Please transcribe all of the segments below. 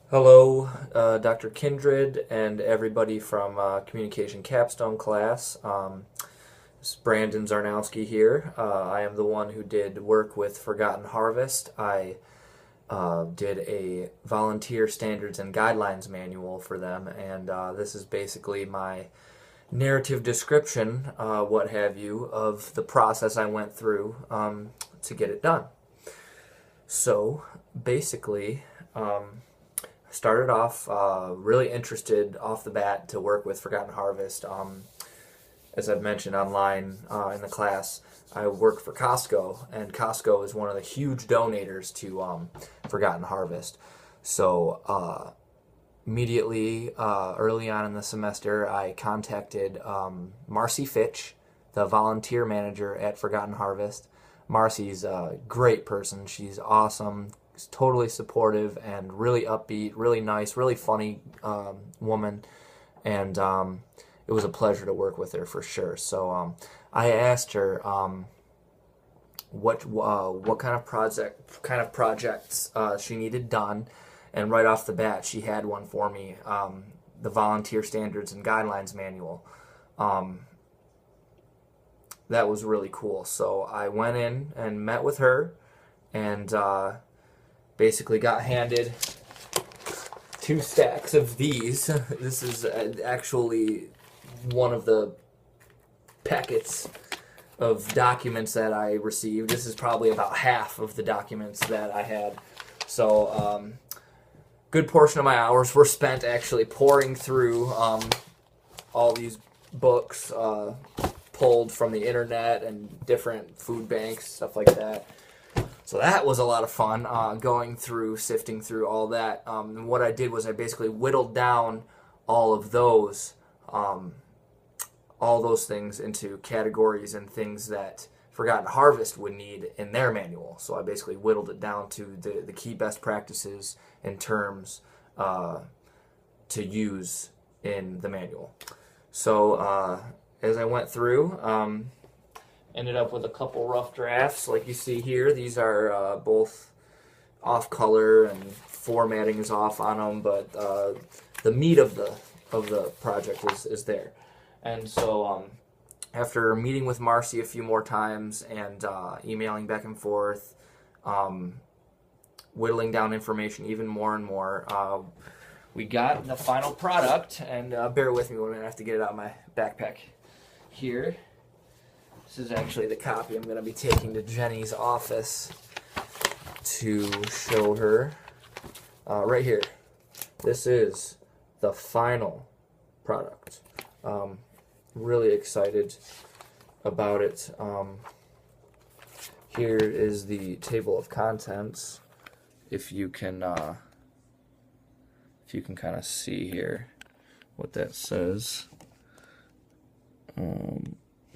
Hello, Dr. Kindred and everybody from Communication Capstone class. This is Brandon Zarnowski here. I am the one who did work with Forgotten Harvest. I did a volunteer standards and guidelines manual for them, and this is basically my narrative description, what have you, of the process I went through to get it done. So basically, started off really interested off the bat to work with Forgotten Harvest. As I've mentioned online in the class, I work for Costco, and Costco is one of the huge donators to Forgotten Harvest. So immediately, early on in the semester, I contacted Marcy Fitch, the volunteer manager at Forgotten Harvest. Marcy's a great person. She's awesome, totally supportive, and really upbeat, really nice, really funny woman. And it was a pleasure to work with her for sure. So I asked her what kind of projects she needed done, and right off the bat, she had one for me, the Volunteer Standards and Guidelines Manual. Um, that was really cool. So I went in and met with her, and basically got handed two stacks of these. This is actually one of the packets of documents that I received. This is probably about half of the documents that I had. So, good portion of my hours were spent actually pouring through all these books pulled from the internet and different food banks, stuff like that. So that was a lot of fun, going through, sifting through all that. And what I did was I basically whittled down all of all those things into categories and things that Forgotten Harvest would need in their manual. So I basically whittled it down to the key best practices and terms to use in the manual. So as I went through, ended up with a couple rough drafts like you see here. These are both off color and formatting is off on them, but the meat of the project is there. And so after meeting with Marcy a few more times and emailing back and forth, whittling down information even more and more, we got the final product. And bear with me, I have to get it out of my backpack here. This is actually the copy I'm going to be taking to Jenny's office to show her. Right here. This is the final product. Really excited about it. Here is the table of contents. If you can kind of see here what that says.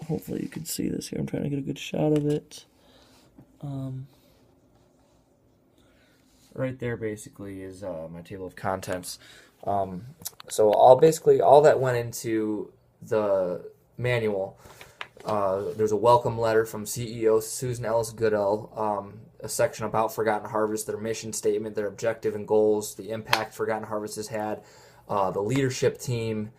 Hopefully you can see this here. I'm trying to get a good shot of it. Right there basically is my table of contents. So all that went into the manual. There's a welcome letter from CEO Susan Ellis Goodell, a section about Forgotten Harvest, their mission statement, their objective and goals, the impact Forgotten Harvest has had, the leadership team,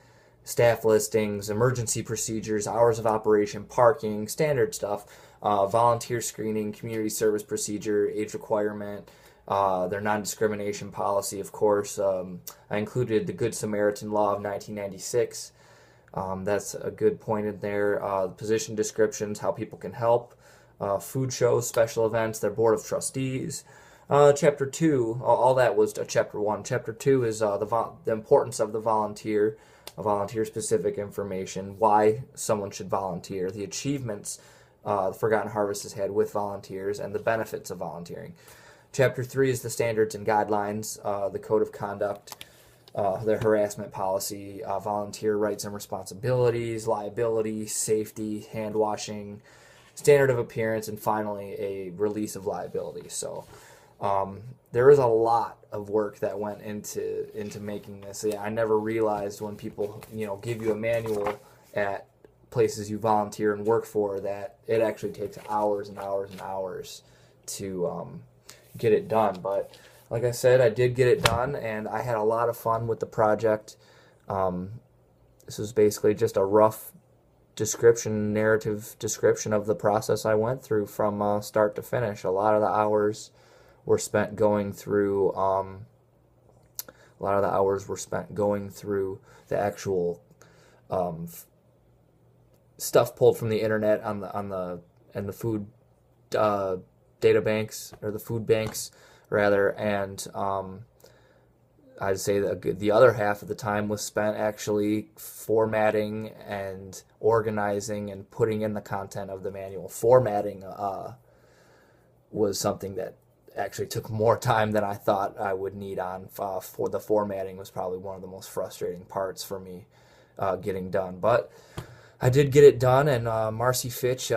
staff listings, emergency procedures, hours of operation, parking, standard stuff, volunteer screening, community service procedure, age requirement, their non-discrimination policy, of course. I included the Good Samaritan Law of 1996. That's a good point in there. Position descriptions, how people can help, food shows, special events, their board of trustees. Chapter 2, all that was Chapter 1. Chapter 2 is the importance of the volunteer specific information, why someone should volunteer, the achievements Forgotten Harvest has had with volunteers, and the benefits of volunteering. Chapter 3 is the standards and guidelines, the code of conduct, the harassment policy, volunteer rights and responsibilities, liability, safety, hand washing, standard of appearance, and finally a release of liability. So there is a lot of work that went into making this. Yeah, I never realized when people give you a manual at places you volunteer and work for that it actually takes hours and hours and hours to get it done. But like I said, I did get it done, and I had a lot of fun with the project. Um, this was basically just a rough narrative description of the process I went through from start to finish. A lot of the hours were spent going through. A lot of the hours were spent going through the actual um, stuff pulled from the internet and the food uh, data banks, or the food banks rather, and I'd say that the other half of the time was spent actually formatting and organizing and putting in the content of the manual. Formatting was something that actually took more time than I thought I would need on. For the formatting was probably one of the most frustrating parts for me getting done. But I did get it done, and Marcy Fitch,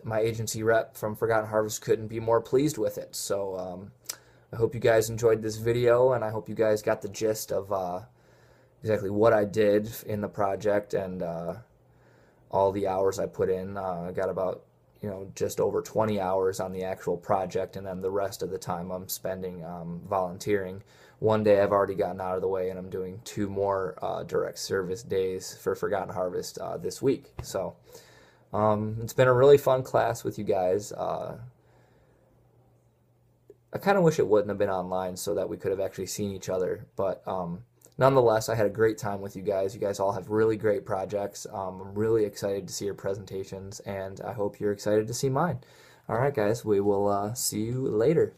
my agency rep from Forgotten Harvest, couldn't be more pleased with it. So I hope you guys enjoyed this video, and I hope you guys got the gist of exactly what I did in the project and all the hours I put in. I got about just over 20 hours on the actual project, and then the rest of the time I'm spending volunteering. One day I've already gotten out of the way, and I'm doing 2 more direct service days for Forgotten Harvest this week. So it's been a really fun class with you guys. I kind of wish it wouldn't have been online so that we could have actually seen each other, but nonetheless, I had a great time with you guys. You guys all have really great projects. I'm really excited to see your presentations, and I hope you're excited to see mine. All right, guys, we will see you later.